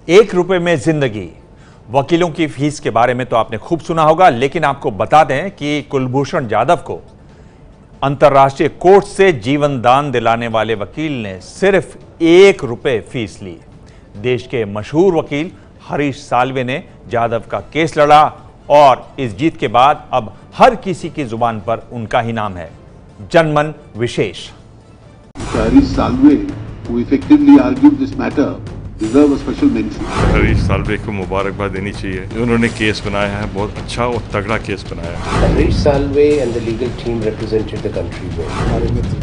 1 रुपए में जिंदगी। वकीलों की फीस के बारे में तो आपने खूब सुना होगा, लेकिन आपको बता दें कि कुलभूषण जाधव को अंतर्राष्ट्रीय कोर्ट से जीवन दान दिलाने वाले वकील ने सिर्फ 1 रुपए फीस ली। देश के मशहूर वकील हरीश साल्वे ने जाधव का केस लड़ा और इस जीत के बाद अब हर किसी की जुबान पर उनका ही नाम है, जनमन विशेष। Harish Salve, who effectively argued this matter, deserve a special mention. Harish Salve को मुबारकबाद देनी चाहिए। उन्होंने केस बनाया है, बहुत अच्छा और तगड़ा केस बनाया है। Harish Salve and the legal team represented the country well. हमारे मित्र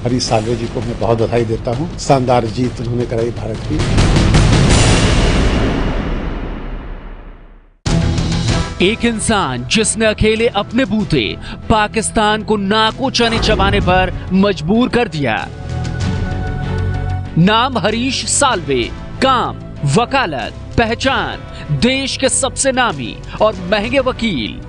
हरीश साल्वे जी को मैं बहुत बधाई देता हूँ। शानदार जीत उन्होंने कराई भारत की। एक इंसान जिसने अकेले अपने बूते पाकिस्तान को नाको चने चबाने पर मजबूर कर दिया। नाम हरीश साल्वे, काम वकालत, पहचान देश के सबसे नामी और महंगे वकील।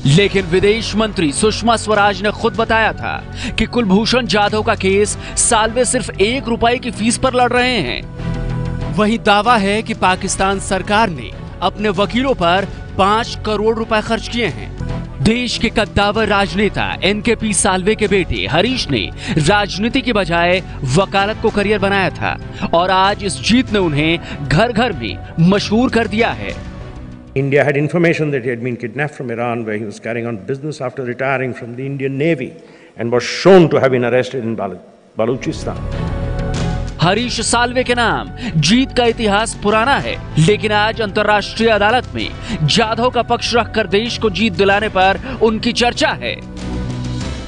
लेकिन विदेश मंत्री सुषमा स्वराज ने खुद बताया था कि कुलभूषण जाधव का केस साल्वे सिर्फ 1 रुपए की फीस पर लड़ रहे हैं। वहीं दावा है कि पाकिस्तान सरकार ने अपने वकीलों पर 5 करोड़ रुपए खर्च किए हैं। देश के कद्दावर राजनेता एनकेपी साल्वे के बेटे हरीश ने राजनीति की बजाय वकालत को करियर बनाया था और आज इस जीत ने उन्हें घर घर में मशहूर कर दिया है। India had information that he had been kidnapped from Iran, where he was carrying on business after retiring from the Indian Navy, and was shown to have been arrested in Balochistan. Harish Salve के नाम जीत का इतिहास पुराना है, लेकिन आज अंतर्राष्ट्रीय अदालत में जाधव का पक्ष रखकर देश को जीत दिलाने पर उनकी चर्चा है।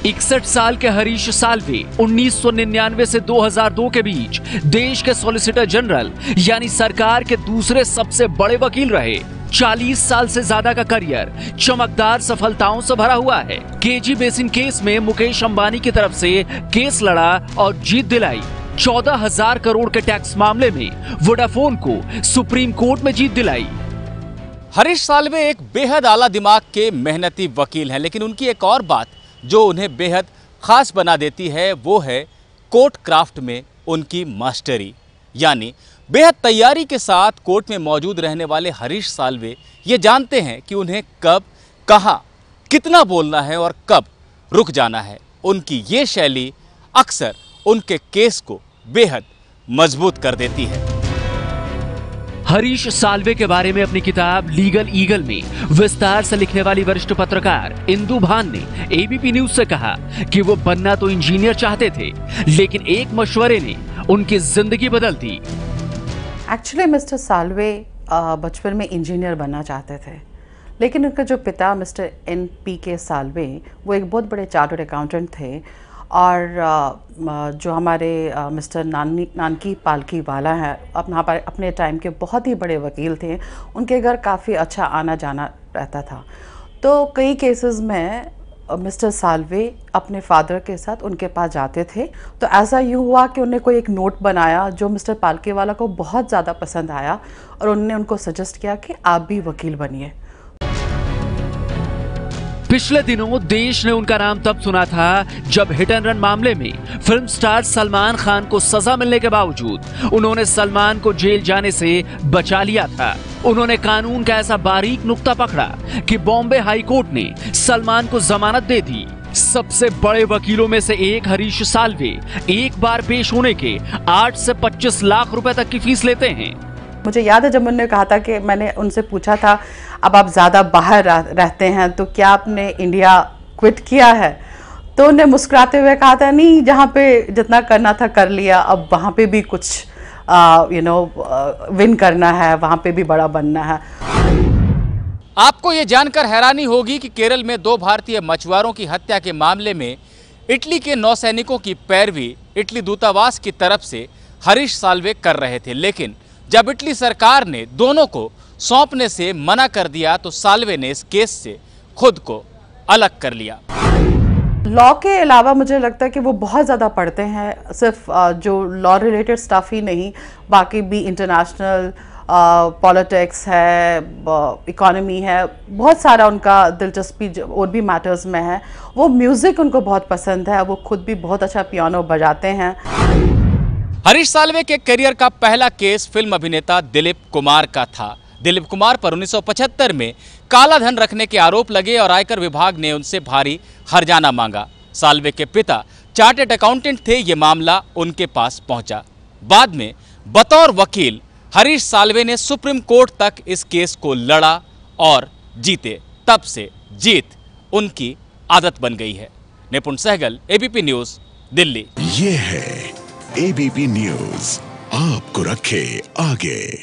61 साल के हरीश साल्वे 1999 से 2002 के बीच देश के सॉलिसिटर जनरल यानी सरकार के दूसरे सबसे बड़े वकील रहे। 40 साल से ज्यादा का करियर चमकदार सफलताओं से भरा हुआ है। केजी बेसिन केस में मुकेश अंबानी की तरफ से केस लड़ा और जीत दिलाई। 14,000 करोड़ के टैक्स मामले में वोडाफोन को सुप्रीम कोर्ट में जीत दिलाई। हरीश साल्वे एक बेहद आला दिमाग के मेहनती वकील हैं, लेकिन उनकी एक और बात जो उन्हें बेहद खास बना देती है वो है कोर्ट क्राफ्ट में उनकी मास्टरी। यानी बेहद तैयारी के साथ कोर्ट में मौजूद रहने वाले हरीश साल्वे ये जानते हैं कि उन्हें कब, कहाँ, कितना बोलना है और कब रुक जाना है। उनकी ये शैली अक्सर उनके केस को बेहद मजबूत कर देती है। हरीश साल्वे के बारे में अपनी किताब लीगल ईगल में विस्तार से लिखने वाली वरिष्ठ पत्रकार इंदु भान ने एबीपी न्यूज से कहा कि वो बनना तो इंजीनियर चाहते थे, लेकिन एक मशवरे ने उनकी जिंदगी बदल दी। एक्चुअली मिस्टर साल्वे बचपन में इंजीनियर बनना चाहते थे, लेकिन उनका जो पिता मिस्टर NPK साल्वे वो एक बहुत बड़े चार्टर्ड अकाउंटेंट थे और जो हमारे मिस्टर नानकी पालकी वाला है अपने टाइम के बहुत ही बड़े वकील थे। उनके घर काफ़ी अच्छा आना जाना रहता था, तो कई केसेस में मिस्टर साल्वे अपने फादर के साथ उनके पास जाते थे। तो ऐसा यूँ हुआ कि उन्हें कोई एक नोट बनाया जो मिस्टर पालकी वाला को बहुत ज़्यादा पसंद आया और उन्होंने उनको सजेस्ट किया कि आप भी वकील बनिए। पिछले दिनों देश ने उनका नाम तब सुना था जब हिट एंड रन मामले में फिल्म स्टार सलमान खान को सजा मिलने के बावजूद उन्होंने सलमान को जेल जाने से बचा लिया था। उन्होंने कानून का ऐसा बारीक नुक्ता पकड़ा कि बॉम्बे हाई कोर्ट ने सलमान को जमानत दे दी। सबसे बड़े वकीलों में से एक हरीश साल्वे एक बार पेश होने के 8 से 25 लाख रुपए तक की फीस लेते हैं। मुझे याद है जब उन्होंने कहा था कि मैंने उनसे पूछा था अब आप ज़्यादा बाहर रहते हैं तो क्या आपने इंडिया क्विट किया है, तो उन्हें मुस्कुराते हुए कहा था नहीं, जहाँ पे जितना करना था कर लिया, अब वहाँ पे भी कुछ विन करना है, वहाँ पे भी बड़ा बनना है। आपको ये जानकर हैरानी होगी कि केरल में 2 भारतीय मछुआरों की हत्या के मामले में इटली के नौसैनिकों की पैरवी इटली दूतावास की तरफ से हरीश साल्वे कर रहे थे, लेकिन जब इटली सरकार ने दोनों को सौंपने से मना कर दिया तो साल्वे ने इस केस से खुद को अलग कर लिया। लॉ के अलावा मुझे लगता है कि वो बहुत ज़्यादा पढ़ते हैं, सिर्फ जो लॉ रिलेटेड स्टफ ही नहीं, बाकी भी इंटरनेशनल पॉलिटिक्स है, इकोनॉमी है, बहुत सारा उनका दिलचस्पी और भी मैटर्स में है। वो म्यूज़िक उनको बहुत पसंद है, वो खुद भी बहुत अच्छा पियानो बजाते हैं। हरीश साल्वे के करियर का पहला केस फिल्म अभिनेता दिलीप कुमार का था। दिलीप कुमार पर 1975 में काला धन रखने के आरोप लगे और आयकर विभाग ने उनसे भारी हर्जाना मांगा। साल्वे के पिता चार्टर्ड अकाउंटेंट थे। ये मामला उनके पास पहुंचा। बाद में बतौर वकील हरीश साल्वे ने सुप्रीम कोर्ट तक इस केस को लड़ा और जीते। तब से जीत उनकी आदत बन गई है। निपुण सहगल, एबीपी न्यूज, दिल्ली। ये है एबीपी न्यूज, आपको रखे आगे।